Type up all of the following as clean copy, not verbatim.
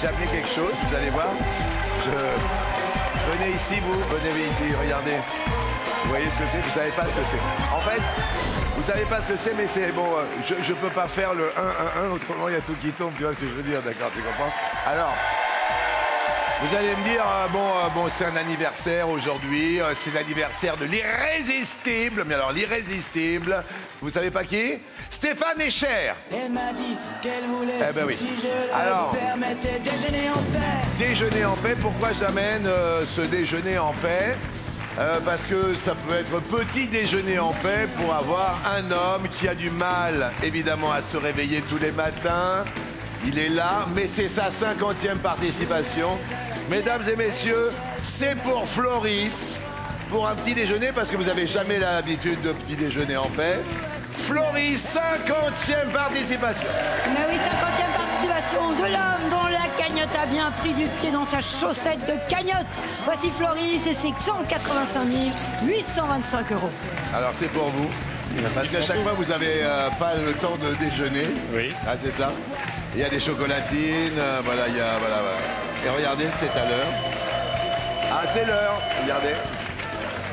J'ai amené quelque chose, vous allez voir. Venez ici, venez ici, regardez. Vous voyez ce que c'est? Vous savez pas ce que c'est. En fait, vous savez pas ce que c'est, mais c'est bon. Je peux pas faire le 1-1-1, autrement il y a tout qui tombe. Tu vois ce que je veux dire? D'accord, tu comprends? Alors. Vous allez me dire, bon, c'est un anniversaire aujourd'hui, c'est l'anniversaire de l'irrésistible. Mais alors, l'irrésistible, vous savez pas qui? Stéphane Echer. Elle m'a dit qu'elle voulait, eh ben oui. Si je alors, le permettais, déjeuner en paix. Déjeuner en paix, pourquoi j'amène ce déjeuner en paix? Parce que ça peut être petit déjeuner en paix pour avoir un homme qui a du mal, évidemment, à se réveiller tous les matins. Il est là, mais c'est sa 50e participation. Mesdames et messieurs, c'est pour Floris, pour un petit déjeuner, parce que vous n'avez jamais l'habitude de petit déjeuner en paix. Floris, 50e participation. Mais oui, 50e participation de l'homme dont la cagnotte a bien pris du pied dans sa chaussette de cagnotte. Voici Floris et ses 185 825 €. Alors c'est pour vous, parce qu'à chaque fois vous n'avez pas le temps de déjeuner. Oui. Ah c'est ça. Il y a des chocolatines, voilà, il y a... Voilà. Et regardez, c'est à l'heure. Ah, c'est l'heure, regardez.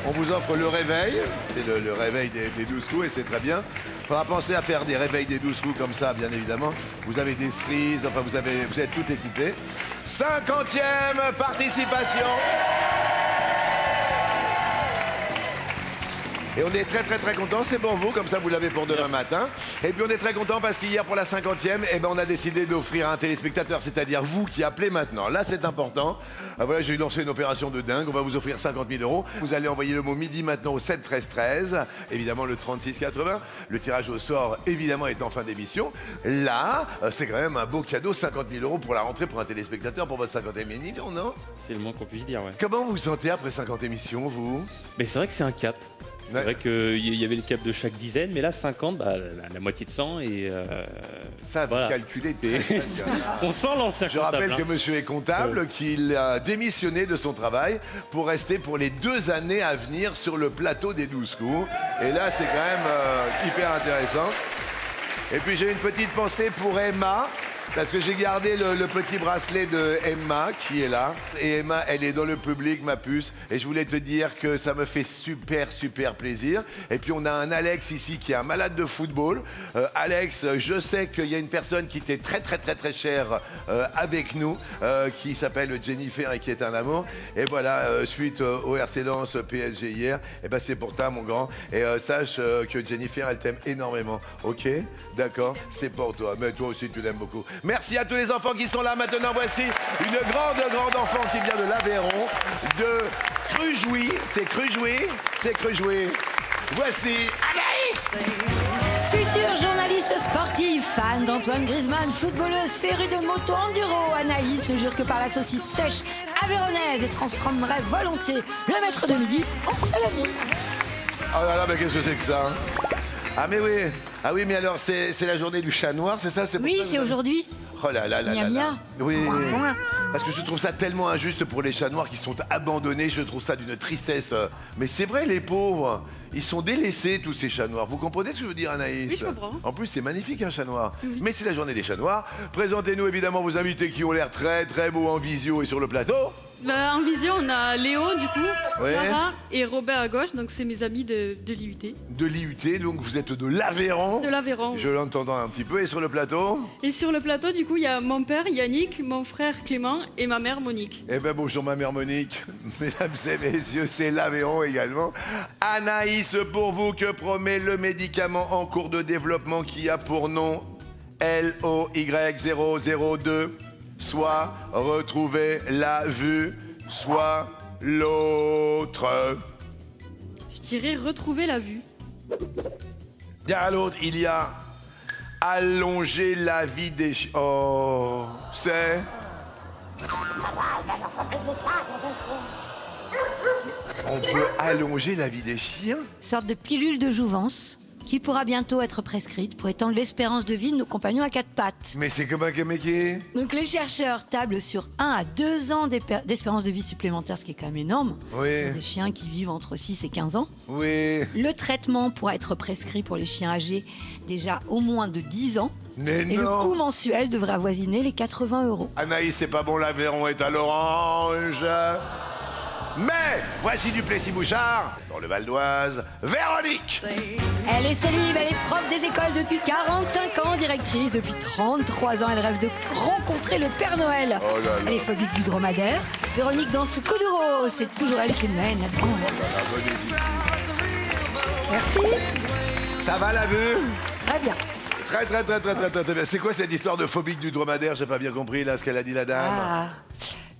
On vous offre le réveil. C'est le réveil des 12 coups et c'est très bien. Il faudra penser à faire des réveils des 12 coups comme ça, bien évidemment. Vous avez des cerises, enfin, vous êtes tout équipé. 50e participation. Et on est très contents, c'est pour vous, comme ça vous l'avez pour demain matin. Et puis on est très contents parce qu'hier pour la 50e, on a décidé d'offrir un téléspectateur, c'est-à-dire vous qui appelez maintenant. Là c'est important. Voilà, j'ai lancé une opération de dingue, on va vous offrir 50 000 €. Vous allez envoyer le mot midi maintenant au 7 13 13, évidemment le 36 80. Le tirage au sort, évidemment, est en fin d'émission. Là, c'est quand même un beau cadeau, 50 000 € pour la rentrée pour un téléspectateur pour votre 50e émission, non? C'est le moins qu'on puisse dire, ouais. Comment vous vous sentez après 50 émissions, vous? Mais c'est vrai que c'est un cap. C'est vrai qu'il y avait le cap de chaque dizaine, mais là, 50, la moitié de 100 et... ça, vous calculez très bien. On sent l'ancien comptable. Je rappelle que monsieur est comptable, qu'il a démissionné de son travail pour rester pour les 2 années à venir sur le plateau des 12 coups. Et là, c'est quand même hyper intéressant. Et puis, j'ai une petite pensée pour Emma. Parce que j'ai gardé le petit bracelet de Emma qui est là. Et Emma, elle est dans le public, ma puce. Et je voulais te dire que ça me fait super plaisir. Et puis on a un Alex ici qui est un malade de football. Alex, je sais qu'il y a une personne qui t'est très chère avec nous, qui s'appelle Jennifer et qui est un amour. Et voilà, suite au RC Lens PSG hier, et ben c'est pour toi mon grand. Et sache que Jennifer, elle t'aime énormément. Ok? D'accord? C'est pour toi. Mais toi aussi, tu l'aimes beaucoup. Merci à tous les enfants qui sont là maintenant. Voici une grande enfant qui vient de l'Aveyron, de Crujouy. C'est Crujouy. C'est Crujouy. Voici Anaïs. Future journaliste sportive, fan d'Antoine Griezmann, footballeuse férue de moto enduro, Anaïs ne jure que par la saucisse sèche aveyronnaise et transformerait volontiers le maître de midi en salami. Oh là là, mais qu'est-ce que c'est que ça, hein? Ah mais oui. Ah oui, mais alors c'est la journée du chat noir, c'est ça? Oui, c'est aujourd'hui. Oh là là là Mia, là mia. là. Oui. Mouah. Parce que je trouve ça tellement injuste pour les chats noirs qui sont abandonnés. Je trouve ça d'une tristesse. Mais c'est vrai, les pauvres. Ils sont délaissés, tous ces chats noirs. Vous comprenez ce que je veux dire, Anaïs? Oui, je comprends. En plus, c'est magnifique, un chat noir. Oui. Mais c'est la journée des chats noirs. Présentez-nous évidemment vos invités qui ont l'air très beaux en visio et sur le plateau. En vision, on a Léo, du coup, Ouais. Lara et Robert à gauche, donc c'est mes amis de l'IUT. De l'IUT, donc vous êtes de l'Aveyron. De l'Aveyron. Je l'entends un petit peu. Et sur le plateau? Et sur le plateau, du coup, il y a mon père Yannick, mon frère Clément et ma mère Monique. Eh bien, bonjour ma mère Monique. Mesdames et messieurs, c'est l'Aveyron également. Anaïs, pour vous, que promet le médicament en cours de développement qui a pour nom LOY002, soit retrouver la vue, soit l'autre. Je dirais retrouver la vue. Derrière l'autre, il y a allonger la vie des chiens. Oh, c'est... On peut allonger la vie des chiens? Sorte de pilule de jouvence qui pourra bientôt être prescrite pour étendre l'espérance de vie de nos compagnons à 4 pattes. Mais c'est comme un métier. Donc les chercheurs tablent sur 1 à 2 ans d'espérance de vie supplémentaire, ce qui est quand même énorme. Oui. Pour des chiens qui vivent entre 6 et 15 ans. Oui. Le traitement pourra être prescrit pour les chiens âgés déjà au moins de 10 ans. Mais Et le non. coût mensuel devrait avoisiner les 80 €. Anaïs, c'est pas bon, l'Aveyron est à l'orange. Mais voici du Plessis-Bouchard, dans le Val d'Oise, Véronique. Elle est célib, elle est prof des écoles depuis 45 ans, directrice depuis 33 ans. Elle rêve de rencontrer le Père Noël. Oh là là. Elle est phobique du dromadaire. Véronique danse le coup de rose. C'est toujours elle qui le mène là-dedans. Merci. Ça va la vue? Très bien. Très bien. C'est quoi cette histoire de phobique du dromadaire? J'ai pas bien compris là ce qu'elle a dit la dame. Ah,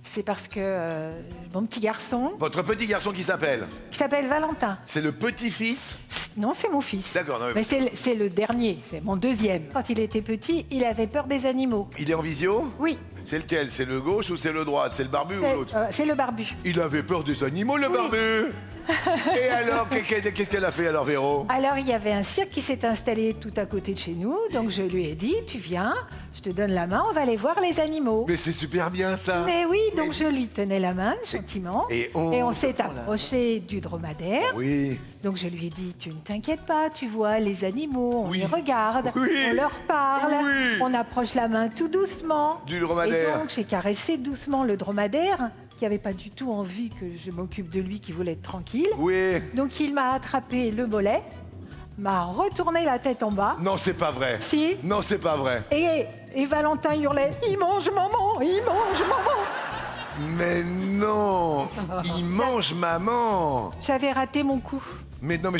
c'est parce que mon petit garçon, Votre petit garçon qui s'appelle? qui s'appelle Valentin. C'est le petit-fils? Non, c'est mon fils. D'accord, non, mais- Mais c'est le dernier, c'est mon deuxième. Quand il était petit, il avait peur des animaux. Il est en visio? Oui, C'est lequel? C'est le gauche ou c'est le droit? C'est le barbu ou l'autre? c'est le barbu. Il avait peur des animaux, le Oui. barbu. Et alors, qu'est-ce qu'elle a fait alors, Véro? Alors, il y avait un cirque qui s'est installé tout à côté de chez nous, donc je lui ai dit, tu viens, je te donne la main, on va aller voir les animaux. Mais c'est super bien ça. Mais oui, donc je lui tenais la main gentiment, Et on s'est approché du dromadaire. Oui. Donc je lui ai dit, tu ne t'inquiètes pas, tu vois les animaux, on Oui. les regarde, Oui. on leur parle, Oui. on approche la main tout doucement. Du dromadaire. Et donc j'ai caressé doucement le dromadaire, qui n'avait pas du tout envie que je m'occupe de lui, qui voulait être tranquille. Oui. Donc il m'a attrapé le mollet, m'a retourné la tête en bas. Non, c'est pas vrai. Si. Non, c'est pas vrai. Et Valentin hurlait, il mange maman, il mange maman. Mais non. Il mange maman. J'avais raté mon coup. Mais non, mais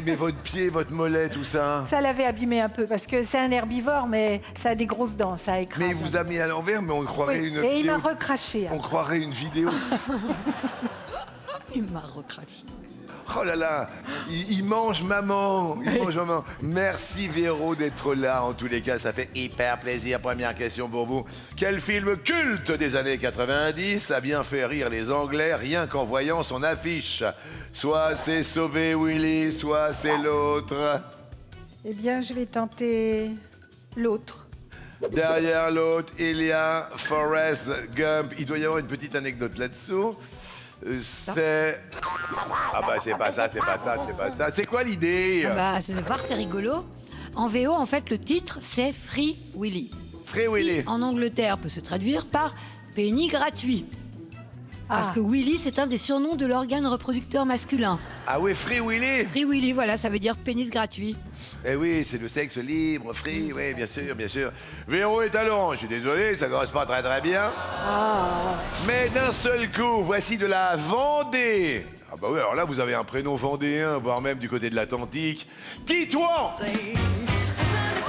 mais votre pied, votre mollet, tout ça. Ça l'avait abîmé un peu parce que c'est un herbivore, mais ça a des grosses dents, ça écrase. Mais il vous a mis à l'envers, mais on croirait Oui, une et il vidéo. m'a recraché. On croirait une vidéo. Il m'a recraché. Oh là là, il mange maman. Il mange maman. Merci Véro d'être là. En tous les cas, ça fait hyper plaisir. Première question pour vous. Quel film culte des années 90 a bien fait rire les Anglais rien qu'en voyant son affiche? Soit c'est Sauver Willy, soit c'est l'autre. Eh bien, je vais tenter l'autre. Derrière l'autre, il y a Forrest Gump. Il doit y avoir une petite anecdote là-dessous. C'est... Ah bah c'est pas ça, c'est pas ça, c'est pas ça. C'est quoi l'idée? Ah bah, c'est de voir, c'est rigolo. En VO, en fait, le titre, c'est Free Willy. Free Willy. Qui, en Angleterre, peut se traduire par pénis gratuit. Parce que Willy, c'est un des surnoms de l'organe reproducteur masculin. Ah oui, Free Willy. Free Willy, voilà, ça veut dire pénis gratuit. Eh oui, c'est le sexe libre, free, oui, bien sûr, bien sûr. Véro est à l'orange, je suis désolé, ça correspond pas très très bien. Mais d'un seul coup, voici de la Vendée. Ah bah oui, alors là, vous avez un prénom vendéen, voire même du côté de l'Atlantique. Titouan.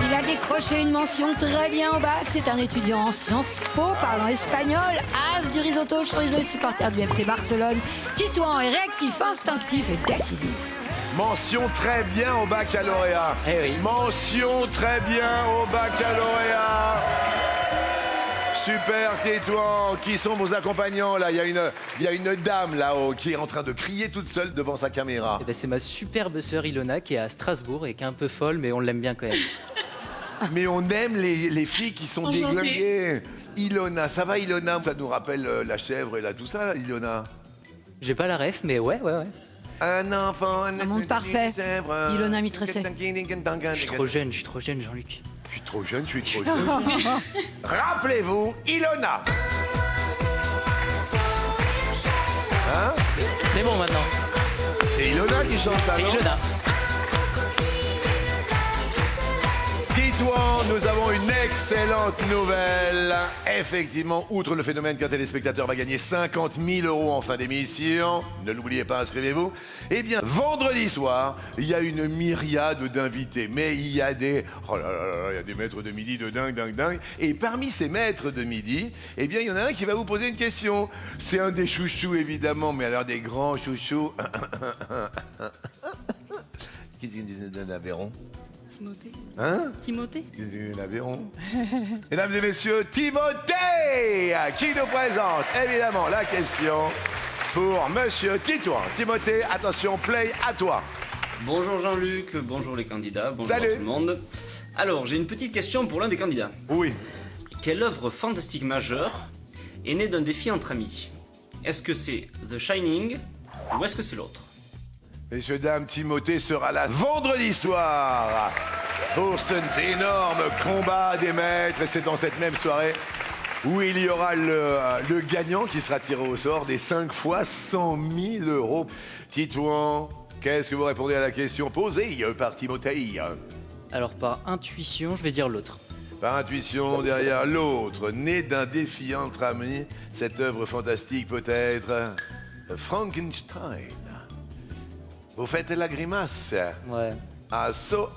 Il a décroché une mention très bien au bac. C'est un étudiant en Sciences Po, parlant espagnol, as du risotto, chorizo et supporter du FC Barcelone. Titouan est réactif, instinctif et décisif. Mention très bien au baccalauréat. Eh oui. Mention très bien au baccalauréat. Super, Titouan. Qui sont vos accompagnants là? Il y a une dame là-haut qui est en train de crier toute seule devant sa caméra. Eh ben, c'est ma superbe sœur Ilona qui est à Strasbourg et qui est un peu folle, mais on l'aime bien quand même. Mais on aime les filles qui sont Enchantée. déglinguées. Ilona, ça va Ilona? Ça nous rappelle la chèvre et là tout ça, Ilona. J'ai pas la ref, mais ouais. Un enfant, Un monde parfait. Ilona Mitrecet. Je suis trop jeune, Jean-Luc. Je suis trop jeune, je suis trop jeune. Rappelez-vous, Ilona. Hein? C'est bon maintenant. C'est Ilona qui chante ça, Et non? Ilona. Titouan, nous avons une excellente nouvelle. Effectivement, outre le phénomène qu'un téléspectateur va gagner 50 000 € en fin d'émission, ne l'oubliez pas, inscrivez-vous. Eh bien, vendredi soir, il y a une myriade d'invités. Mais il y a des... Oh là là là, il y a des maîtres de midi de dingue. Et parmi ces maîtres de midi, eh bien, il y en a un qui va vous poser une question. C'est un des chouchous, évidemment, mais alors des grands chouchous. Qu'est-ce qu'il disait d'un Aveyron? Timothée. Hein? Timothée. L'Aveyron. Mesdames et messieurs, Timothée qui nous présente évidemment la question pour Monsieur Titouan. Timothée, attention, play à toi. Bonjour Jean-Luc, bonjour les candidats, bonjour Salut. à tout le monde. Alors, j'ai une petite question pour l'un des candidats. Oui. Quelle œuvre fantastique majeure est née d'un défi entre amis? Est-ce que c'est The Shining ou est-ce que c'est l'autre? Messieurs, dames, Timothée sera là vendredi soir pour cet énorme combat des maîtres. Et c'est dans cette même soirée où il y aura le gagnant qui sera tiré au sort des 5 fois 100 000 euros. Titouan, qu'est-ce que vous répondez à la question posée par Timothée? Alors par intuition, je vais dire l'autre. Par intuition, derrière l'autre, né d'un défi entre amis, cette œuvre fantastique peut être Frankenstein. Vous faites la grimace. Ouais. Assaut.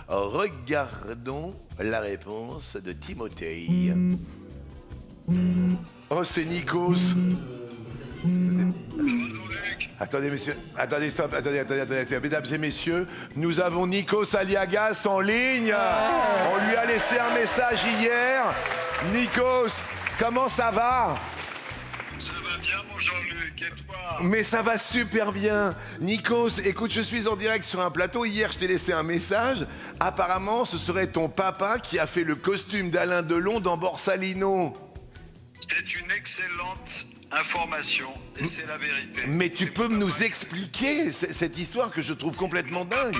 Regardons la réponse de Timothée. Oh, c'est Nikos. Attendez, messieurs. Attendez, stop. Attendez. Mesdames et messieurs, nous avons Nikos Aliagas en ligne. On lui a laissé un message hier. Nikos, comment ça va? Ça va bien, mon Jean-Luc, et toi? Mais ça va super bien. Nikos, écoute, je suis en direct sur un plateau. Hier, je t'ai laissé un message. Apparemment, ce serait ton papa qui a fait le costume d'Alain Delon dans Borsalino. C'est une excellente information, et c'est la vérité. Mais tu C'est peux mon nous papa. expliquer cette histoire que je trouve complètement dingue.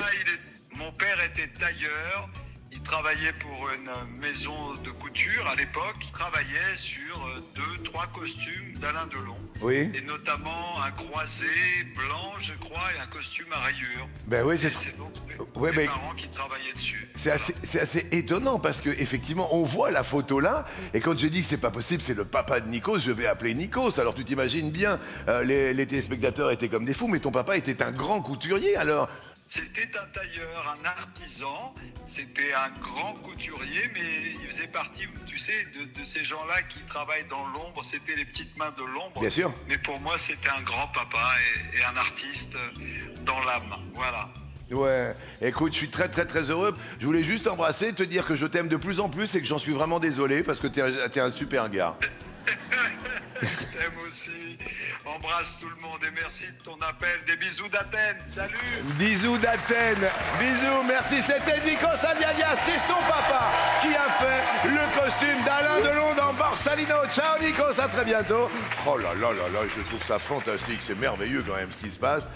Mon père était tailleur. Il travaillait pour une maison de couture à l'époque. Il travaillait sur 2-3 costumes d'Alain Delon. Oui. Et notamment un croisé blanc, je crois, et un costume à rayures. Ben oui, Et c'est c'est donc Ouais, mes mais- parents qui travaillaient dessus. c'est assez étonnant parce que effectivement, on voit la photo là. Et quand j'ai dit que c'est pas possible, c'est le papa de Nikos, je vais appeler Nikos. Alors tu t'imagines bien, les téléspectateurs étaient comme des fous, mais ton papa était un grand couturier alors. C'était un tailleur, un artisan, c'était un grand couturier, mais il faisait partie, tu sais, de ces gens-là qui travaillent dans l'ombre, c'était les petites mains de l'ombre. Bien sûr. Mais pour moi, c'était un grand papa et un artiste dans l'âme, voilà. Ouais, écoute, je suis très heureux. Je voulais juste t'embrasser, te dire que je t'aime de plus en plus et que j'en suis vraiment désolé parce que t'es un super gars. Je t'aime aussi, embrasse tout le monde et merci de ton appel. Des bisous d'Athènes, salut. Bisous d'Athènes, bisous, merci. C'était Nikos Aliagas, c'est son papa qui a fait le costume d'Alain Delon dans Borsalino. Ciao Nikos, à très bientôt. Oh là, je trouve ça fantastique, c'est merveilleux quand même ce qui se passe.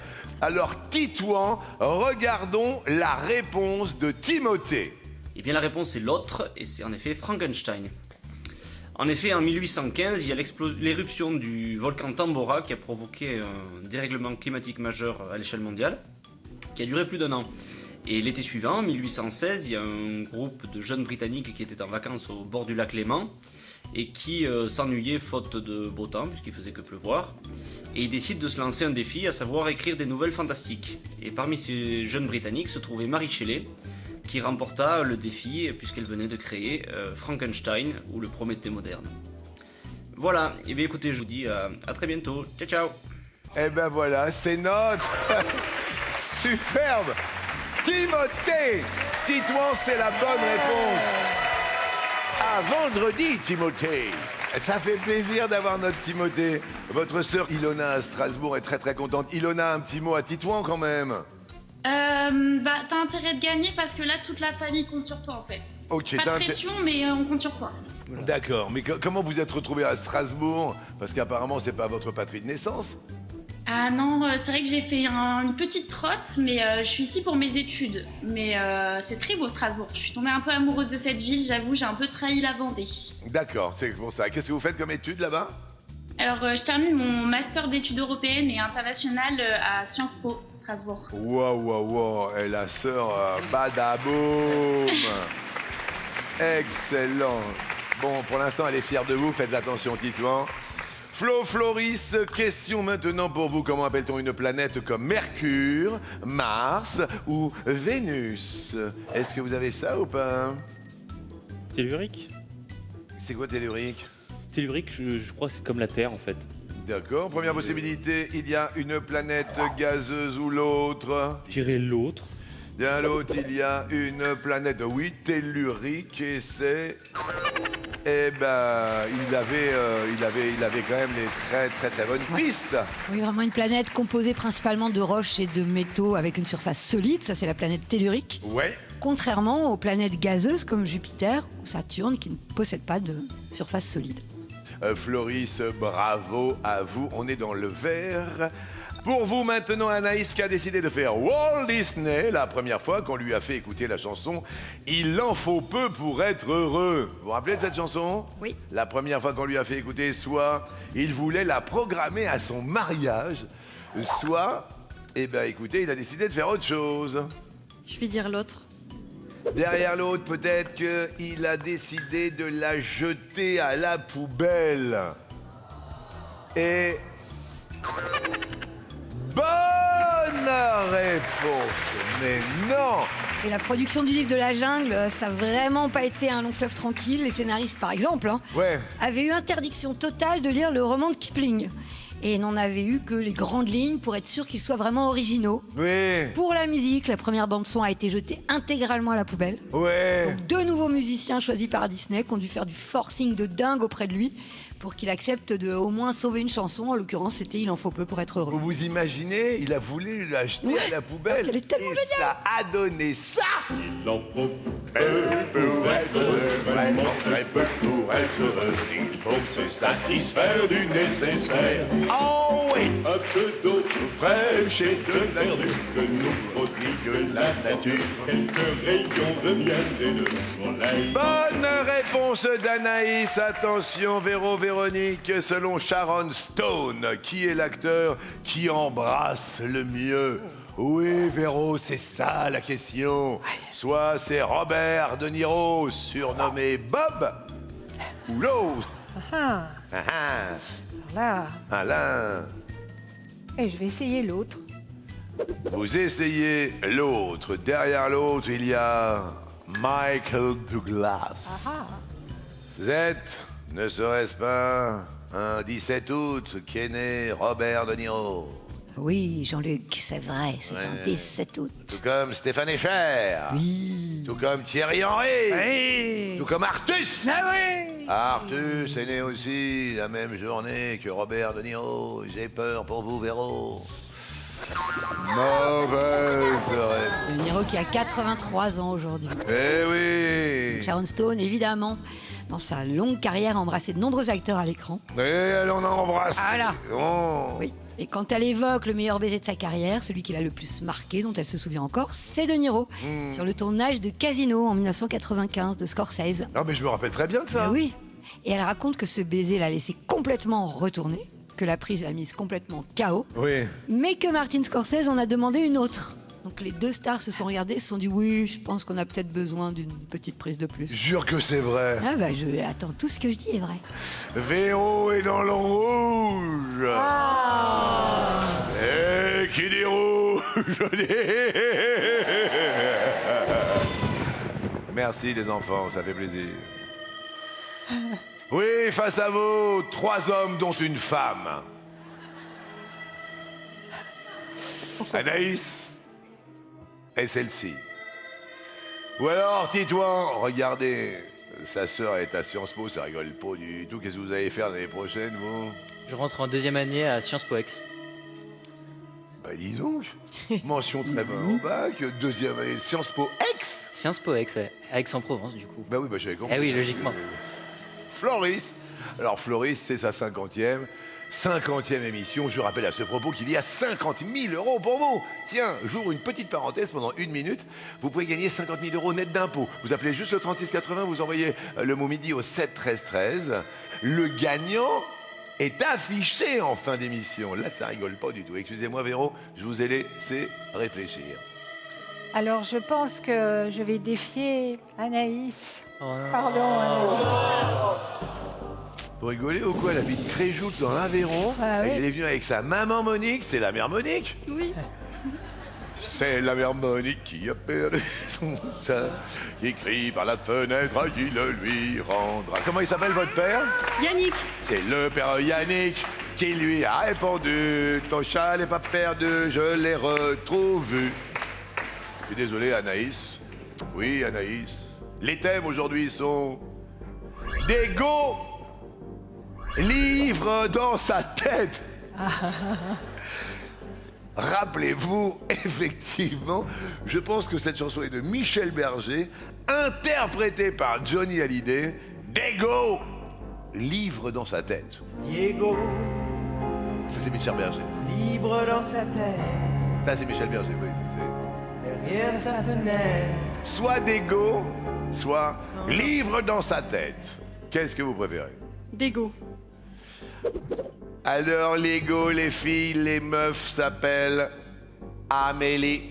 Alors Titouan, regardons la réponse de Timothée. Eh bien la réponse est l'autre, et c'est en effet Frankenstein. En effet, en 1815, il y a l'éruption du volcan Tambora qui a provoqué un dérèglement climatique majeur à l'échelle mondiale, qui a duré plus d'1 an. Et l'été suivant, en 1816, il y a un groupe de jeunes Britanniques qui étaient en vacances au bord du lac Léman et qui s'ennuyaient faute de beau temps, puisqu'il faisait que pleuvoir. Et ils décident de se lancer un défi, à savoir écrire des nouvelles fantastiques. Et parmi ces jeunes Britanniques se trouvait Mary Shelley, qui remporta le défi puisqu'elle venait de créer Frankenstein ou le Prométhée moderne. Voilà, et bien écoutez, je vous dis à très bientôt. Ciao ciao. Eh ben voilà, c'est notre superbe Timothée. Titouan, c'est la bonne réponse. À vendredi, Timothée. Ça fait plaisir d'avoir notre Timothée. Votre sœur Ilona à Strasbourg est très contente. Ilona, un petit mot à Titouan quand même. T'as intérêt de gagner parce que là, toute la famille compte sur toi en fait. Ok, Pas de pression, mais on compte sur toi. D'accord, mais comment vous êtes retrouvé à Strasbourg? Parce qu'apparemment, c'est pas votre patrie de naissance. Ah non, c'est vrai que j'ai fait une petite trotte, mais je suis ici pour mes études. Mais c'est très beau Strasbourg. Je suis tombée un peu amoureuse de cette ville, j'avoue, j'ai un peu trahi la Vendée. D'accord, c'est pour ça. Qu'est-ce que vous faites comme études là-bas? Alors, je termine mon master d'études européennes et internationales à Sciences Po, Strasbourg. Wow, et la sœur Badaboum. Excellent. Bon, pour l'instant, elle est fière de vous, faites attention, Titouan. Floris, question maintenant pour vous. Comment appelle-t-on une planète comme Mercure, Mars ou Vénus? Est-ce que vous avez ça ou pas? Tellurique. C'est quoi tellurique? Tellurique, je crois que c'est comme la Terre en fait. D'accord. Première possibilité, il y a une planète gazeuse ou l'autre? J'irai l'autre. Bien l'autre, il y a une planète, oui, tellurique, et c'est eh ben, il avait quand même les très bonnes pistes. Oui, vraiment une planète composée principalement de roches et de métaux avec une surface solide. Ça, c'est la planète tellurique. Ouais. Contrairement aux planètes gazeuses comme Jupiter ou Saturne qui ne possèdent pas de surface solide. Floris, bravo à vous. On est dans le vert. Pour vous maintenant, Anaïs qui a décidé de faire Walt Disney, la première fois qu'on lui a fait écouter la chanson « Il en faut peu pour être heureux ». Vous vous rappelez de cette chanson? Oui. La première fois qu'on lui a fait écouter, soit il voulait la programmer à son mariage, soit, eh ben écoutez, il a décidé de faire autre chose. Je vais dire l'autre. Derrière l'autre, peut-être qu'il a décidé de la jeter à la poubelle. Et... bonne réponse. Mais non. Et la production du livre de la jungle, ça n'a vraiment pas été un long fleuve tranquille. Les scénaristes, par exemple, Ouais. avaient eu interdiction totale de lire le roman de Kipling. Et n'en avaient eu que les grandes lignes pour être sûr qu'ils soient vraiment originaux. Oui. Pour la musique, la première bande-son a été jetée intégralement à la poubelle. Ouais. Donc, 2 nouveaux musiciens choisis par Disney qui ont dû faire du forcing de dingue auprès de lui pour qu'il accepte de au moins sauver une chanson. En l'occurrence, c'était Il en faut peu pour être heureux. Vous vous imaginez, il a voulu l'acheter à la poubelle. Elle est tellement et ça a donné ça. Il en faut peu pour être heureux, vraiment très peu pour être heureux. Il faut se satisfaire du nécessaire. Oh oui. Un peu d'eau fraîche et de verdure que nous prodigue la nature. Quelques rayons de miel et de soleil. Bonne réponse d'Anaïs. Attention, Véronique, selon Sharon Stone, qui est l'acteur qui embrasse le mieux? Oui, Véro, c'est ça la question. Soit c'est Robert De Niro, surnommé Bob, ou l'autre. Ah, là. Alain. Et je vais essayer l'autre. Vous essayez l'autre. Derrière l'autre, il y a Michael Douglas. Vous êtes, ne serait-ce pas, un 17 août qu'est né Robert De Niro. Oui, Jean-Luc, c'est vrai, c'est Ouais. un 17 août. Tout comme Stéphane Echer. Oui. Tout comme Thierry Henry. Oui. Tout comme Artus. Ah oui. Artus est né aussi la même journée que Robert De Niro. J'ai peur pour vous, Véro. Mauvaise réponse. De Niro qui a 83 ans aujourd'hui. Eh oui. Sharon Stone, évidemment, dans sa longue carrière, a embrassé de nombreux acteurs à l'écran. Et elle en a embrassé. Voilà. Oh. Oui. Et quand elle évoque le meilleur baiser de sa carrière, celui qui l'a le plus marqué, dont elle se souvient encore, c'est De Niro, sur le tournage de Casino en 1995 de Scorsese. Non, mais je me rappelle très bien de ça. Ah oui. Et elle raconte que ce baiser l'a laissé complètement retourner, que la prise l'a mise complètement KO, Oui. mais que Martin Scorsese en a demandé une autre. Donc les deux stars se sont regardées, se sont dit oui, je pense qu'on a peut-être besoin d'une petite prise de plus. Jure que c'est vrai. Ah bah attends, tout ce que je dis est vrai. Véro est dans le rouge. Et qui dit rouge dit... Merci les enfants, ça fait plaisir. Oui, face à vous, 3 hommes dont une femme. Anaïs et celle-ci. Ou alors, Titouan, regardez, sa sœur est à Sciences Po, ça rigole pas du tout. Qu'est-ce que vous allez faire l'année prochaine, vous? Je rentre en 2e année à Sciences Po Ex. Bah dis donc, mention très bonne au bac, 2e année, Sciences Po Ex. Sciences Po Ex, ouais. À Aix-en-Provence, du coup. Bah oui, bah j'avais compris. Eh oui, logiquement. Floris. Alors Floris, c'est sa 50e émission. Je rappelle à ce propos qu'il y a 50 000 € pour vous. Tiens, j'ouvre une petite parenthèse pendant 1 minute. Vous pouvez gagner 50 000 € net d'impôts. Vous appelez juste le 3680, vous envoyez le mot midi au 7 13 13. Le gagnant est affiché en fin d'émission. Là, ça rigole pas du tout. Excusez-moi, Véro, je vous ai laissé réfléchir. Alors, je pense que je vais défier Anaïs. Oh non. Pardon, Anaïs. Vous rigolez ou quoi? Elle habite Créjoux dans l'Aveyron. Ah oui. Elle est venue avec sa maman Monique. C'est la mère Monique. Oui. C'est la mère Monique qui a perdu son sein, qui crie par la fenêtre à qui le lui rendra. Comment il s'appelle votre père? Yannick. C'est le père Yannick qui lui a répondu: ton chat n'est pas perdu, je l'ai retrouvé. Je suis désolé, Anaïs. Oui, Anaïs. Les thèmes aujourd'hui sont Dégo, livre dans sa tête. Rappelez-vous, effectivement, je pense que cette chanson est de Michel Berger, interprétée par Johnny Hallyday. Dégo, livre dans sa tête. Diego, Ça, c'est Michel Berger. libre dans sa tête, Ça, c'est Michel Berger, oui. derrière sa fenêtre. Soit Dégo, soit livre dans sa tête. Qu'est-ce que vous préférez? Dégo. Alors, les go, les filles, les meufs s'appellent Amélie,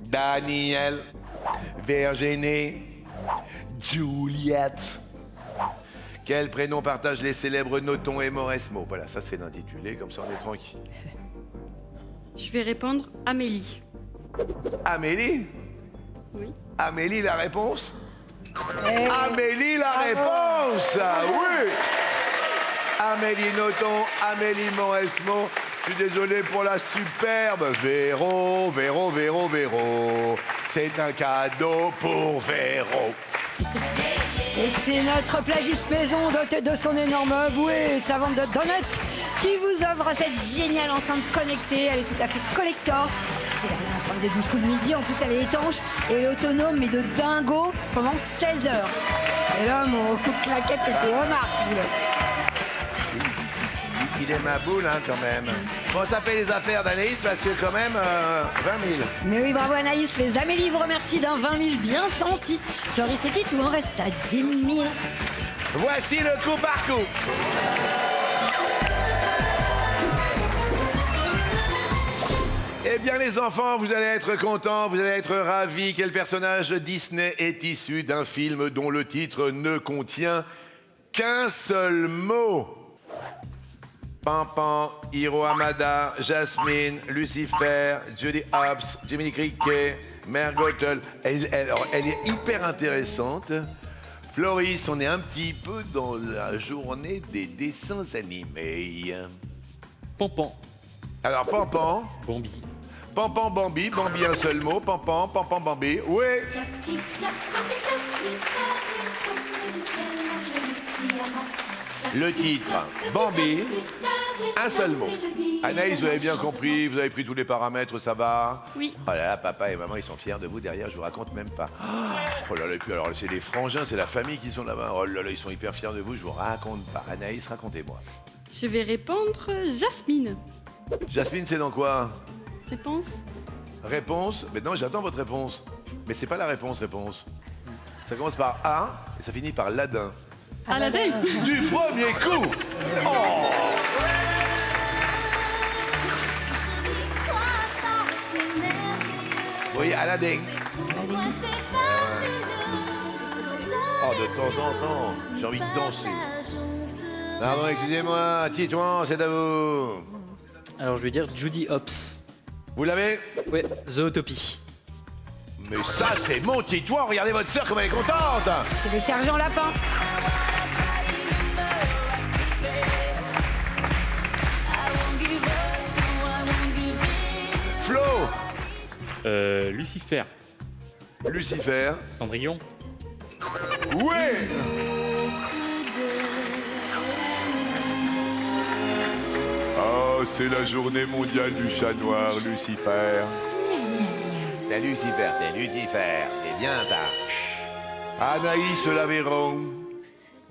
Daniel, Virginie, Juliette. Quels prénoms partagent les célèbres Nothomb et Mauresmo? Voilà, ça c'est l'intitulé, comme ça on est tranquille. Je vais répondre Amélie. Amélie? Oui. Amélie, la réponse? Amélie, la réponse! Oui! Amélie Nothomb, Amélie Mauresmo. Je suis désolé pour la superbe Véro, Véro, Véro, Véro. C'est un cadeau pour Véro. Et c'est notre plagiste maison dotée de son énorme bouée et de sa vente de donuts qui vous offre cette géniale enceinte connectée. Elle est tout à fait collector. C'est la l'enceinte des 12 coups de midi. En plus, elle est étanche et elle est autonome, mais de dingo pendant 16 heures. Et l'homme au coup de claquette que c'est Omar qui voulait. Il est ma boule, hein, quand même. Bon, ça fait les affaires d'Anaïs parce que, quand même, 20 000. Mais oui, bravo Anaïs. Les Amélie vous remercient d'un 20 000 bien senti. Floris et Titou en reste à 10 000. Voici le coup par coup. Eh bien, les enfants, vous allez être contents, vous allez être ravis. Quel personnage Disney est issu d'un film dont le titre ne contient qu'un seul mot? Pampan, Hiro Hamada, Jasmine, Lucifer, Judy Hopps, Jiminy Cricket, Mère Gothel. Elle est hyper intéressante. Floris, on est un petit peu dans la journée des dessins animés. Pampan. Alors, Pampan. Bambi. Pampan, Bambi. Bambi, un seul mot. Pampan, Pampan, Bambi. Oui. Le titre, Bambi, un seul mot. Anaïs, vous avez bien compris, vous avez pris tous les paramètres, ça va? Oui. Oh là là, papa et maman, ils sont fiers de vous derrière, je vous raconte même pas. Oh là là, et puis alors, c'est les frangins, c'est la famille qui sont là-bas. Oh là là, ils sont hyper fiers de vous, je vous raconte pas. Anaïs, racontez-moi. Je vais répondre Jasmine. Jasmine, c'est dans quoi? Réponse? Réponse? Mais non, j'attends votre réponse. Mais c'est pas la réponse. Ça commence par A et ça finit par Ladin. Aladdin. Du premier coup. Oh. Oui, Aladdin. Oh, de temps en temps, j'ai envie de danser. Pardon, excusez-moi, Titouan, c'est à vous. Alors je vais dire Judy Hopps. Vous l'avez? Ouais, Zootopie. Mais ça, c'est mon Titouan, regardez votre sœur comme elle est contente. C'est le sergent Lapin. Flo. Lucifer. Lucifer. Cendrillon. Ouais. Oh, c'est la journée mondiale du chat noir, Lucifer. C'est Lucifer, c'est Lucifer. C'est bien ça. Anaïs l'Aveyron.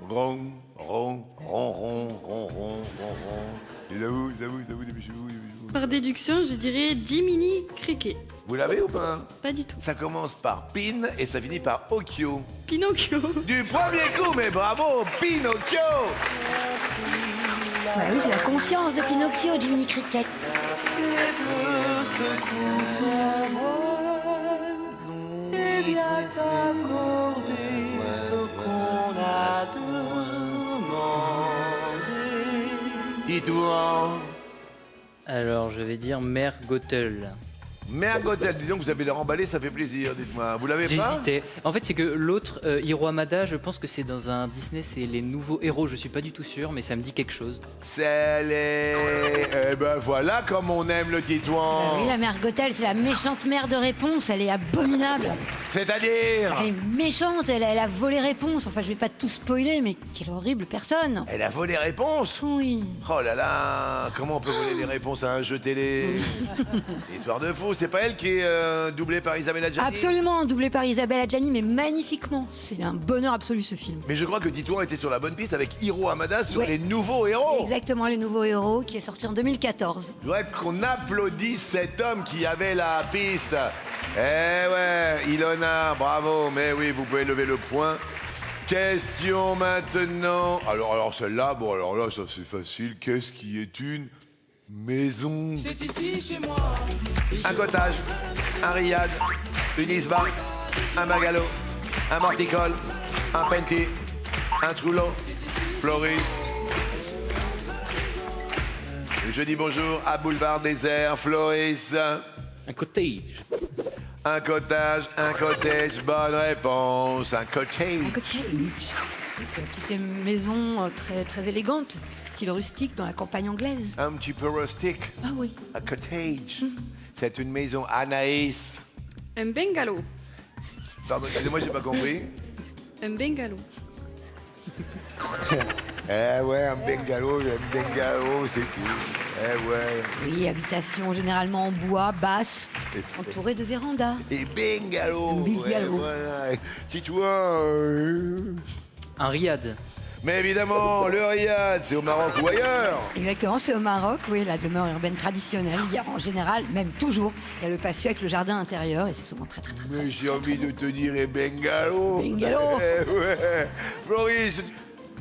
Rond, rond, rond, rond, rond, rond, rond. Et là, vous, dépêchez-vous. Par déduction, je dirais Jiminy Cricket. Vous l'avez ou pas? Pas du tout. Ça commence par Pin et ça finit par Okio. Pinocchio. Du premier coup, mais bravo, Pinocchio. Bah oui, c'est la conscience de Pinocchio, Jiminy Cricket. Titouan. Alors je vais dire Mère Gothel. Mère Gothel, dis donc, vous avez l'air emballé, ça fait plaisir, dites-moi. Vous l'avez pas? J'hésitais. En fait, c'est que l'autre, Hiro Hamada, je pense que c'est dans un Disney, c'est les nouveaux héros. Je suis pas du tout sûr, mais ça me dit quelque chose. C'est les... Eh ben voilà comme on aime le Titouan. Oui, la mère Gothel, c'est la méchante mère de Réponse. Elle est abominable. C'est-à-dire? Elle est méchante, elle a volé Réponse. Enfin, je vais pas tout spoiler, mais quelle horrible personne. Elle a volé Réponse? Oui. Oh là là, comment on peut voler les réponses à un jeu télé? Histoire de fou, c'est pas elle qui est doublée par Isabelle Adjani? Absolument, doublé par Isabelle Adjani, mais magnifiquement. C'est un bonheur absolu, ce film. Mais je crois que Titouan était sur la bonne piste avec Hiro Hamada sur Ouais. les nouveaux héros. Exactement, les nouveaux héros, qui est sorti en 2014. Je voudrais qu'on applaudisse cet homme qui avait la piste. Eh ouais, Ilona, bravo, mais oui, vous pouvez lever le point. Question maintenant. Alors celle-là, bon alors là, ça c'est facile. Qu'est-ce qui est une maison? C'est ici chez moi. Un cottage, un riad, une isba, un bagalo, un morticole, un penti, un trullo, Floris. Je dis bonjour à Boulevard Désert, Floris. Un cottage. Un cottage, bonne réponse. Un cottage. Un cottage. C'est une petite maison très, très élégante, style rustique dans la campagne anglaise. Un petit peu rustique. Ah oui. Un cottage. C'est une maison. Anaïs. Un bungalow. Pardon, excusez-moi, j'ai pas compris. Un bungalow. Eh ouais, un bungalow, c'est tout. Eh ouais. Oui, habitation généralement en bois, basse, entourée de vérandas. Et bungalow. Un bungalow. Ouais, voilà. Titouan. Un riad. Mais évidemment, le riad, c'est au Maroc ou ailleurs. Exactement, c'est au Maroc, oui, la demeure urbaine traditionnelle. Il y a en général, même toujours, il y a le patio avec le jardin intérieur et c'est souvent très, très, très. Mais j'ai envie de te dire, et bungalow. Bungalow. Eh ouais. Floris.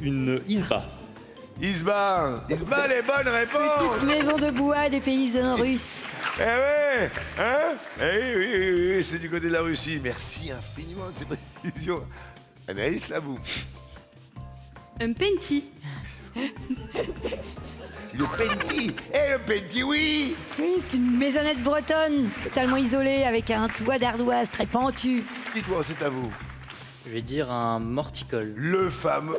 Une isba. Isba, les bonnes réponses. Petite maison de bois des paysans russes. Eh ouais, hein? Eh oui, c'est du côté de la Russie. Merci infiniment de ces précisions. Anaïs, à vous. Un penti. Le Penti. Eh, le Penti, oui. Oui, c'est une maisonnette bretonne, totalement isolée, avec un toit d'ardoise très pentu. Dis-toi, c'est à vous. Je vais dire un morticole. Le fameux...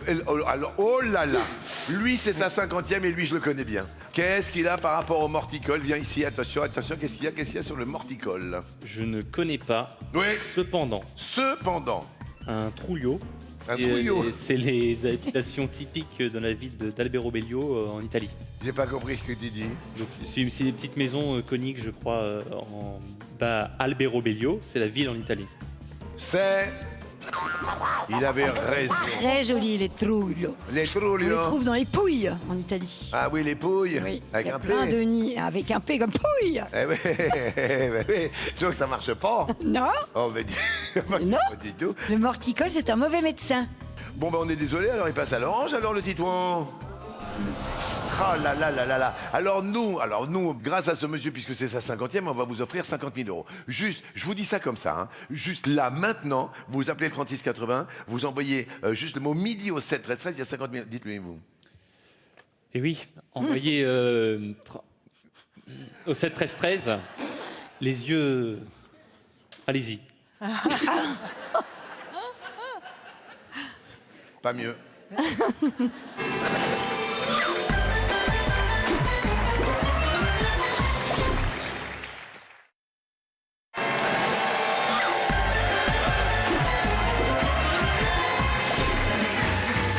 Alors, oh là là. Lui, c'est sa 50e et lui, je le connais bien. Qu'est-ce qu'il a par rapport au morticole? Viens ici, attention, attention. Qu'est-ce qu'il y a sur le morticole? Je ne connais pas. Oui. Cependant, un trouillot. Un trouillot. C'est les habitations typiques dans la ville d'Albero Bellio en Italie. J'ai pas compris ce que tu dis. Donc c'est des petites maisons coniques, je crois, en Albero Bellio, c'est la ville en Italie. C'est... Il avait raison. Très joli, les trouillos. Les On les trouillos. trouve dans les Pouilles, en Italie. Ah oui, les pouilles. Oui, Avec il y a un P. plein de nids avec un P comme pouille. Eh oui, je trouve que ça marche pas. Non, Oh, mais non. pas du tout. Le morticole, c'est un mauvais médecin. Bon, ben on est désolé, alors il passe à l'orange, alors le Titouan. Ah là là là là là. Alors nous, grâce à ce monsieur, puisque c'est sa 50e, on va vous offrir 50 000 euros. Juste, je vous dis ça comme ça, hein. Juste là, maintenant, vous appelez le 3680, vous envoyez juste le mot midi au 7 13 13, il y a 50 000. Dites-lui vous. Et oui, envoyez au 7 13 13, les yeux... Allez-y. Pas mieux.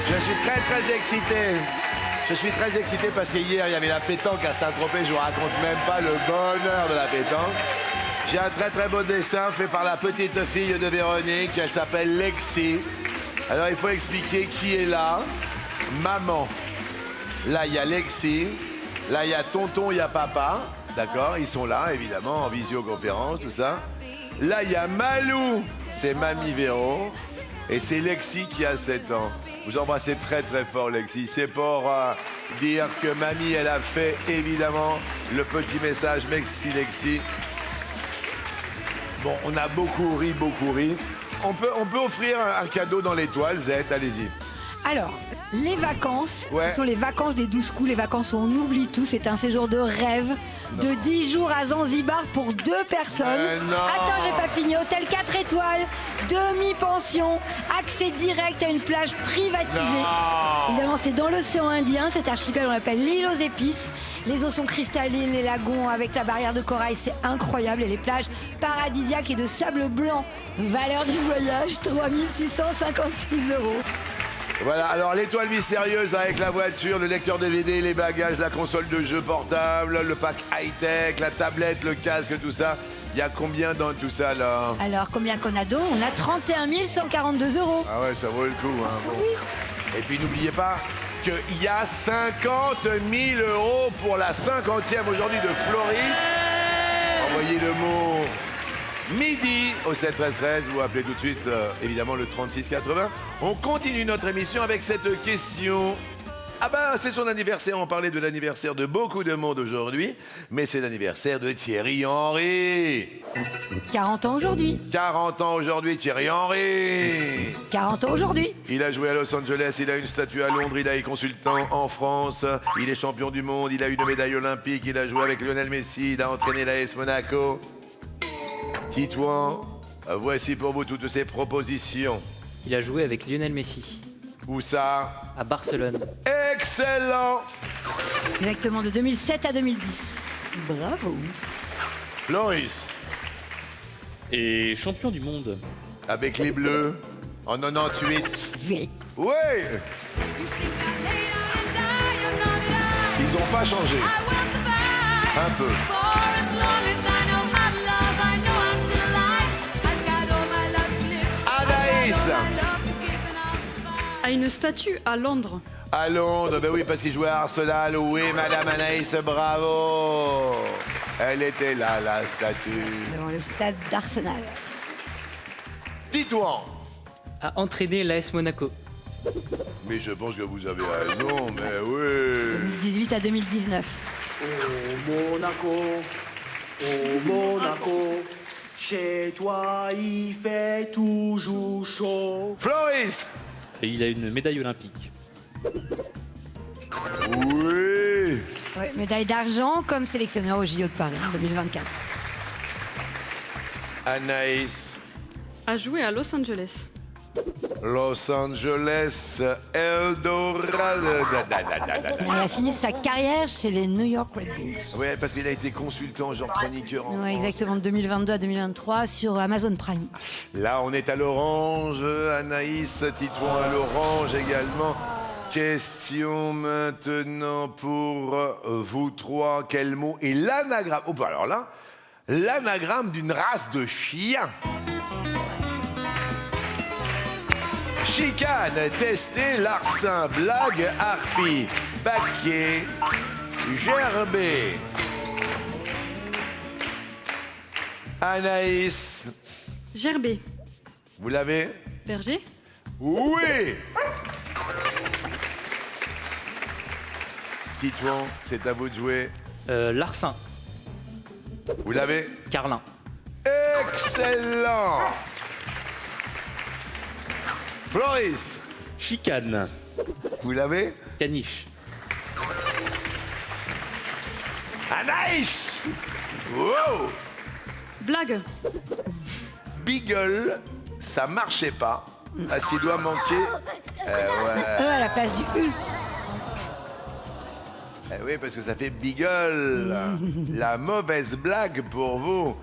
Je suis très excité. Je suis très excité parce qu'hier, il y avait la pétanque à Saint-Tropez. Je vous raconte même pas le bonheur de la pétanque. J'ai un très beau dessin fait par la petite fille de Véronique. Elle s'appelle Lexi. Alors, il faut expliquer qui est là. Maman. Là, il y a Lexi. Là, il y a tonton, il y a papa. D'accord? Ils sont là, évidemment, en visioconférence, tout ça. Là, il y a Malou. C'est Mamie Véro. Et c'est Lexi qui a 7 ans. Vous embrassez très fort, Lexi. C'est pour dire que Mamie, elle a fait, évidemment, le petit message. Merci, Lexi. Bon, on a beaucoup ri. On peut offrir un cadeau dans l'étoile, Zette, allez-y. Alors, les vacances, Ouais. ce sont les vacances des 12 coups, les vacances où on oublie tout. C'est un séjour de rêve de 10 jours à Zanzibar pour 2 personnes. Non. Attends, j'ai pas fini. Hôtel 4 étoiles, demi-pension, accès direct à une plage privatisée. Non. Évidemment, c'est dans l'océan Indien. Cet archipel, on l'appelle l'île aux épices. Les eaux sont cristallines, les lagons avec la barrière de corail, c'est incroyable. Et les plages paradisiaques et de sable blanc. Valeur du voyage, 3 656 €. Voilà, alors l'étoile mystérieuse avec la voiture, le lecteur DVD, les bagages, la console de jeu portable, le pack high-tech, la tablette, le casque, tout ça. Il y a combien dans tout ça là? Alors, combien qu'on a d'eau? On a 31 142 €. Ah ouais, ça vaut le coup. Hein, bon. Et puis n'oubliez pas qu'il y a 50 000 € pour la 50e aujourd'hui de Floris. Envoyez le mot midi au 71313 ou appelez tout de suite évidemment le 3680. On continue notre émission avec cette question. Ah ben c'est son anniversaire, on parlait de l'anniversaire de beaucoup de monde aujourd'hui, mais c'est l'anniversaire de Thierry Henry. 40 ans aujourd'hui. 40 ans aujourd'hui, Thierry Henry. 40 ans aujourd'hui. Il a joué à Los Angeles, il a une statue à Londres, il a été consultant en France, il est champion du monde, il a eu une médaille olympique, il a joué avec Lionel Messi, il a entraîné l'AS Monaco. Titouan, voici pour vous toutes ces propositions. Il a joué avec Lionel Messi. Où ça? À Barcelone. Excellent. Exactement, de 2007 à 2010. Bravo. Floris. Et champion du monde. Avec les Bleus, en 98. Oui. Ouais. Ils n'ont pas changé. Un peu. Anaïs. À une statue à Londres. À Londres, ben oui, parce qu'il jouait à Arsenal. Oui, Madame Anaïs, bravo. Elle était là, la statue. Devant le stade d'Arsenal. Titouan. A entraîné l'AS Monaco. Mais je pense que vous avez raison, mais oui. 2018 à 2019. Au Monaco, chez toi il fait toujours chaud. Floris. Et il a une médaille olympique. Oui. Ouais, médaille d'argent comme sélectionneur au JO de Paris en 2024. Anaïs. A joué à Los Angeles. Los Angeles, Eldorado. Il a fini sa carrière chez les New York Red Bulls. Oui, parce qu'il a été consultant, genre chroniqueur en Ouais, France. exactement, de 2022 à 2023 sur Amazon Prime. Là, on est à l'orange. Anaïs, Titouan à l'orange également. Question maintenant pour vous trois. Quel mot est l'anagramme? Oh, bah alors là, l'anagramme d'une race de chiens. Chicane, testé, larcin, blague, harpie, baquet, gerbé. Anaïs, Gerbet. vous l'avez? Berger. Oui. Titouan, c'est à vous de jouer. Larcin. Vous l'avez? Carlin. Excellent. Floris, Chicane. vous l'avez? Caniche. Anaïs. Wow. Blague. Beagle, ça marchait pas. Parce qu'il doit manquer. Ouais. À la place du Hulk. Eh oui, parce que ça fait Beagle. La mauvaise blague pour vous.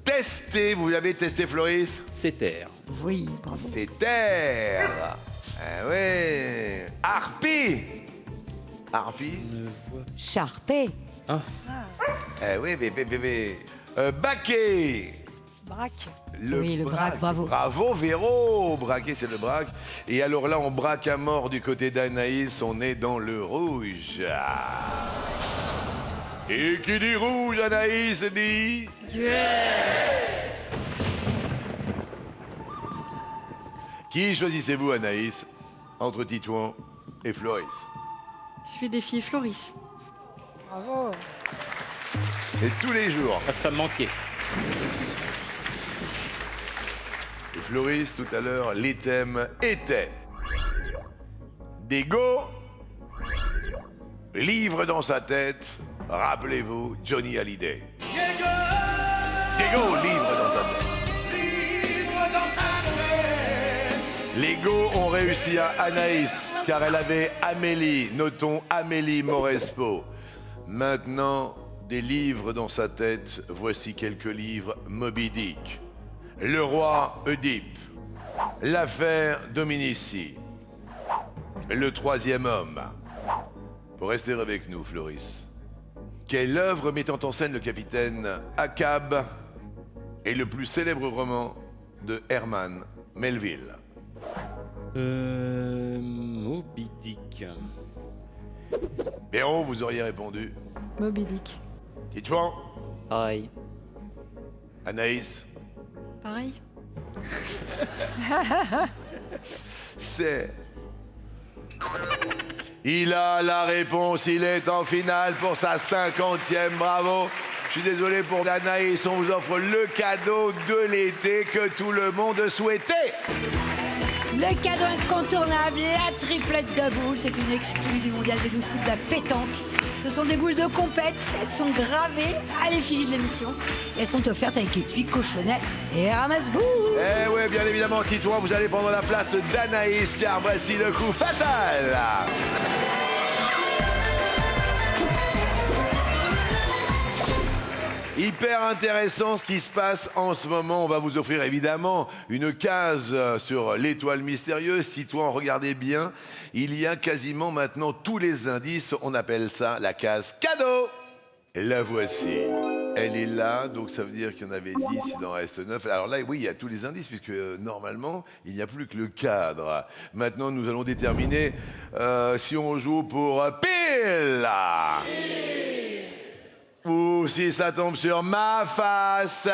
Testez, vous l'avez testé, Floris? C'est terre. Oui, bravo. C'est terre. Eh oui. Harpie. Harpie. Charpé. Eh oui, baquet. Braque. Oui, le braque, bravo. Bravo, Véro. Braquet, c'est le braque. Et alors là, on braque à mort du côté d'Anaïs. On est dans le rouge. Et qui dit rouge, Anaïs, dit... Qui choisissez-vous, Anaïs, entre Titouan et Floris? Je vais défier Floris. Bravo. Et tous les jours. Ah, ça me manquait. Et Floris, tout à l'heure, les thèmes étaient Dego, livre dans sa tête, rappelez-vous Johnny Hallyday. Dego, livre dans sa tête. Les Go ont réussi à Anaïs, car elle avait Amélie, notons Amélie Maurespo. Maintenant, des livres dans sa tête, voici quelques livres Moby Dick. Le roi Oedipe, l'affaire Dominici, le troisième homme. Pour rester avec nous, Floris. Quelle œuvre mettant en scène le capitaine Ahab est le plus célèbre roman de Herman Melville? Moby Dick. Béron, vous auriez répondu. Moby Dick. Titouan? Pareil. Anaïs? Pareil. C'est... Il a la réponse, il est en finale pour sa 50e, bravo. Je suis désolé pour Anaïs, on vous offre le cadeau de l'été que tout le monde souhaitait. Le cadeau incontournable, la triplette de boules, c'est une exclue du mondial des 12 coups de la pétanque. Ce sont des boules de compète, elles sont gravées à l'effigie de l'émission. Elles sont offertes avec étui, cochonnet et ramasse-boules. Eh oui, bien évidemment, Titouan, vous allez prendre la place d'Anaïs, car voici le coup fatal. Hyper intéressant ce qui se passe en ce moment. On va vous offrir évidemment une case sur l'étoile mystérieuse. Titouan, regardez bien, il y a quasiment maintenant tous les indices. On appelle ça la case cadeau. Et la voici. Elle est là, donc ça veut dire qu'il y en avait 10, il en reste 9. Alors là, oui, il y a tous les indices, puisque normalement, il n'y a plus que le cadre. Maintenant, nous allons déterminer si on joue pour pile. Ou si ça tombe sur ma face.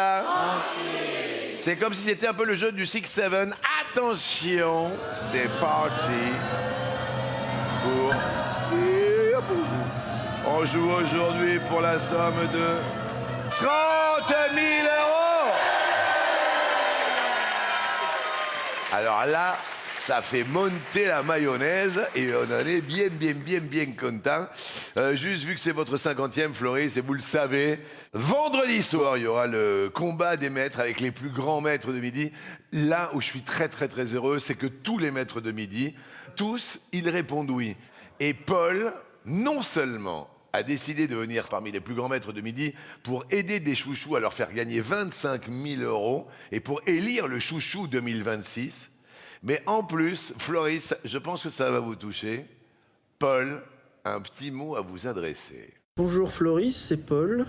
C'est comme si c'était un peu le jeu du 6-7. Attention, c'est parti. On joue aujourd'hui pour la somme de 30 000 €. Alors là, ça fait monter la mayonnaise et on en est bien content. Juste vu que c'est votre 50e, Floris, et vous le savez, vendredi soir, il y aura le combat des maîtres avec les plus grands maîtres de midi. Là où je suis très heureux, c'est que tous les maîtres de midi, tous, ils répondent oui. Et Paul, non seulement a décidé de venir parmi les plus grands maîtres de midi pour aider des chouchous à leur faire gagner 25 000 € et pour élire le chouchou 2026, mais en plus, Floris, je pense que ça va vous toucher. Paul, un petit mot à vous adresser. Bonjour Floris, c'est Paul.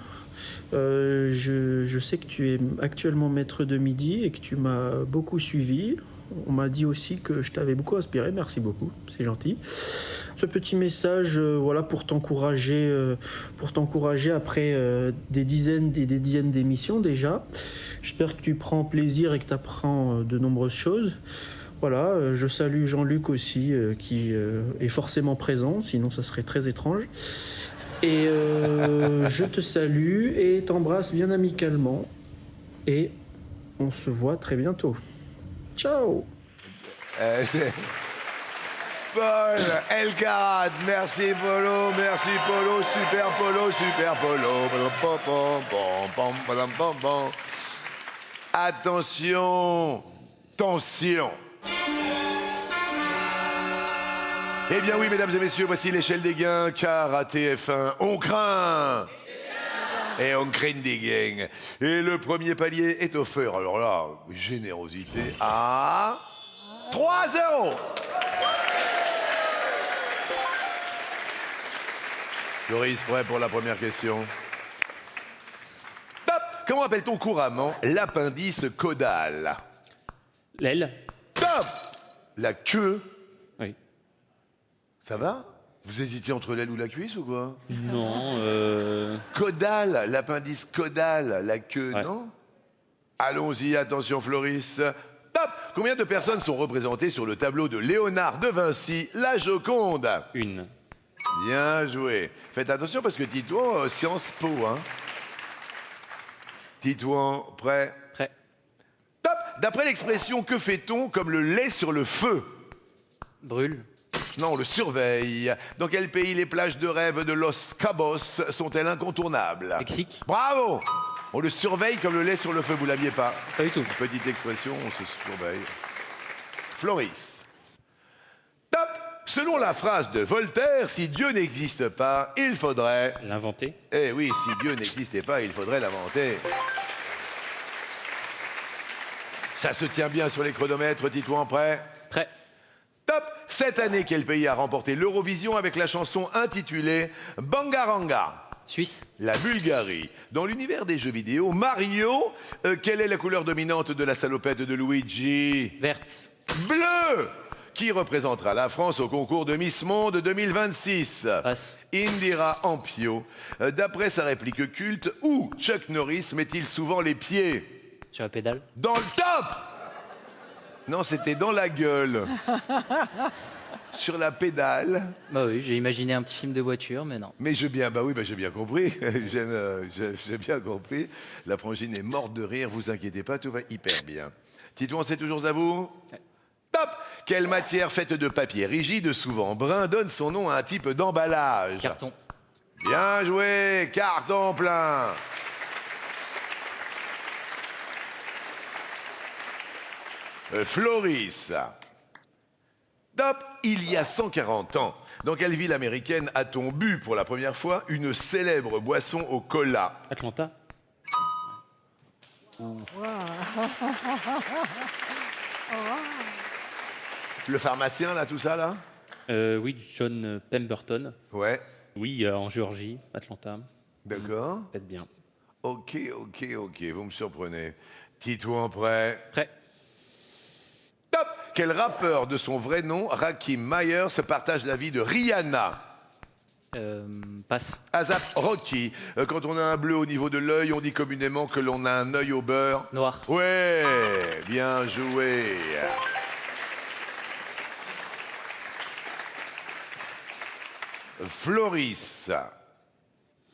Je sais que tu es actuellement maître de midi et que tu m'as beaucoup suivi. On m'a dit aussi que je t'avais beaucoup inspiré, merci beaucoup, c'est gentil. Ce petit message, voilà, pour t'encourager après des dizaines d'émissions déjà. J'espère que tu prends plaisir et que tu apprends de nombreuses choses. Voilà, je salue Jean-Luc aussi, qui est forcément présent, sinon ça serait très étrange. Et je te salue et t'embrasse bien amicalement. Et on se voit très bientôt. Ciao. Paul Elkarat, merci Polo, super Polo. Attention, tension. Eh bien oui, mesdames et messieurs, voici l'échelle des gains, car à TF1, on craint. Et on craint des gains. Et le premier palier est offert, alors là, générosité, à 3 €. Floris, prêt pour la première question? Top. Comment appelle-t-on couramment l'appendice caudal? L'aile. Top. La queue. Oui. Ça va? Vous hésitiez entre l'aile ou la cuisse ou quoi? Non, Caudal, l'appendice caudal, la queue, ouais. Non? Allons-y, attention Floris. Top. Combien de personnes sont représentées sur le tableau de Léonard de Vinci, la Joconde? Une. Bien joué. Faites attention parce que Titouan, Sciences Po, hein. Titouan, prêt? Prêt. Top. D'après l'expression « que fait-on » comme le lait sur le feu? Brûle. Non, on le surveille. Dans quel pays les plages de rêve de Los Cabos sont-elles incontournables? Mexique. Bravo! On le surveille comme le lait sur le feu, vous l'aviez pas? Pas du tout. Petite expression, on se surveille. Floris. Top! Selon la phrase de Voltaire, si Dieu n'existe pas, il faudrait... L'inventer. Eh oui, si Dieu n'existait pas, il faudrait l'inventer. Ça se tient bien sur les chronomètres, Titouan, prêt? Prêt. Top! Cette année, quel pays a remporté l'Eurovision avec la chanson intitulée Bangaranga? Suisse. La Bulgarie. Dans l'univers des jeux vidéo, Mario, quelle est la couleur dominante de la salopette de Luigi? Verte. Bleu! Qui représentera la France au concours de Miss Monde 2026? Passe. Indira Ampio. D'après sa réplique culte, où Chuck Norris met-il souvent les pieds? Sur la pédale. Dans le top! Non, c'était dans la gueule. Sur la pédale. Bah oui, j'ai imaginé un petit film de voiture, mais non. Mais j'ai bien, j'ai bien compris. J'ai bien compris. La frangine est morte de rire, vous inquiétez pas, tout va hyper bien. Titouan, c'est toujours à vous? Ouais. Top! Quelle matière faite de papier rigide, souvent brun, donne son nom à un type d'emballage? Carton. Bien joué, carton plein. Floris. Top! Il y a 140 ans, dans quelle ville américaine a-t-on bu pour la première fois une célèbre boisson au cola? Atlanta. Le pharmacien, là, tout ça, là? Oui, John Pemberton. Ouais. Oui, en Géorgie, Atlanta. D'accord. Peut-être bien. Ok, vous me surprenez. Titouan, prêt? Prêt. Top! Quel rappeur de son vrai nom, Rakim Myers, partage la vie de Rihanna? Passe. ASAP Rocky. Quand on a un bleu au niveau de l'œil, on dit communément que l'on a un œil au beurre. Noir. Ouais, bien joué. Floris.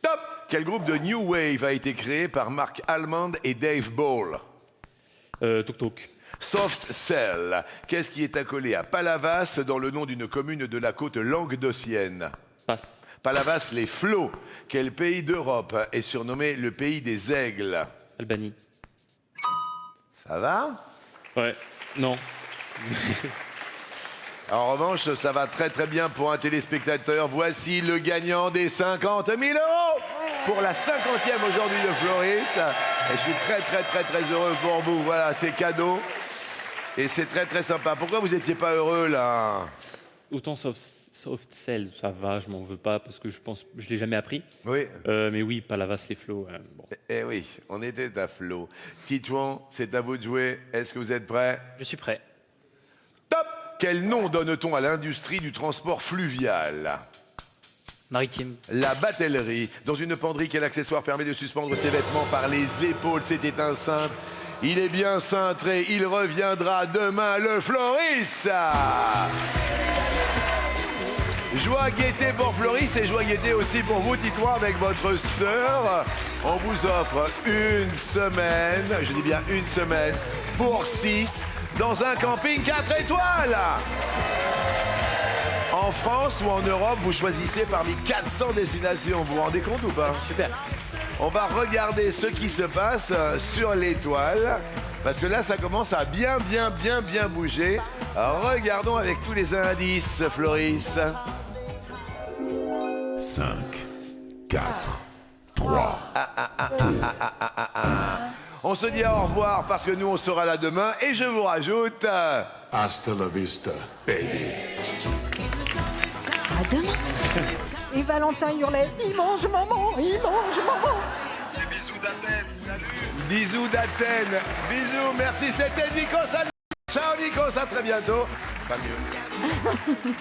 Top! Quel groupe de New Wave a été créé par Mark Almond et Dave Ball? Tuk Tuk. Soft Cell. Qu'est-ce qui est accolé à Palavas dans le nom d'une commune de la côte languedocienne? Passe. Palavas les flots. Quel pays d'Europe est surnommé le pays des aigles? Albanie. Ça va? Ouais. Non. En revanche, ça va très très bien pour un téléspectateur. Voici le gagnant des 50 000 € pour la 50e aujourd'hui de Floris. Et je suis très heureux pour vous. Voilà, c'est cadeau. Et c'est très sympa. Pourquoi vous n'étiez pas heureux là? Autant soft cell, ça va, je m'en veux pas parce que je l'ai jamais appris. Oui. Mais oui, Palavas les flots. Bon. Eh oui, on était à flot. Titouan, c'est à vous de jouer. Est-ce que vous êtes prêts? Je suis prêt. Top! Quel nom donne-t-on à l'industrie du transport fluvial? Maritime. La batellerie. Dans une penderie, quel accessoire permet de suspendre ses vêtements par les épaules? C'était un simple. Il est bien cintré, il reviendra demain, le Floris. Joie gaieté pour Floris et joie gaieté aussi pour vous, Titouan, avec votre sœur. On vous offre une semaine, je dis bien une semaine, pour 6 dans un camping 4 étoiles. En France ou en Europe, vous choisissez parmi 400 destinations. Vous vous rendez compte ou pas? Super. On va regarder ce qui se passe sur l'étoile, parce que là, ça commence à bien bouger. Alors, regardons avec tous les indices, Floris. 5, 4, 3. On se dit au revoir parce que nous, on sera là demain. Et je vous rajoute... Hasta la vista, baby. À demain. Et Valentin hurlait « Il mange maman, il mange maman !» Des bisous d'Athènes, salut. Bisous d'Athènes. Bisous, merci. C'était Nikos. Ciao Nikos, à très bientôt. Pas mieux.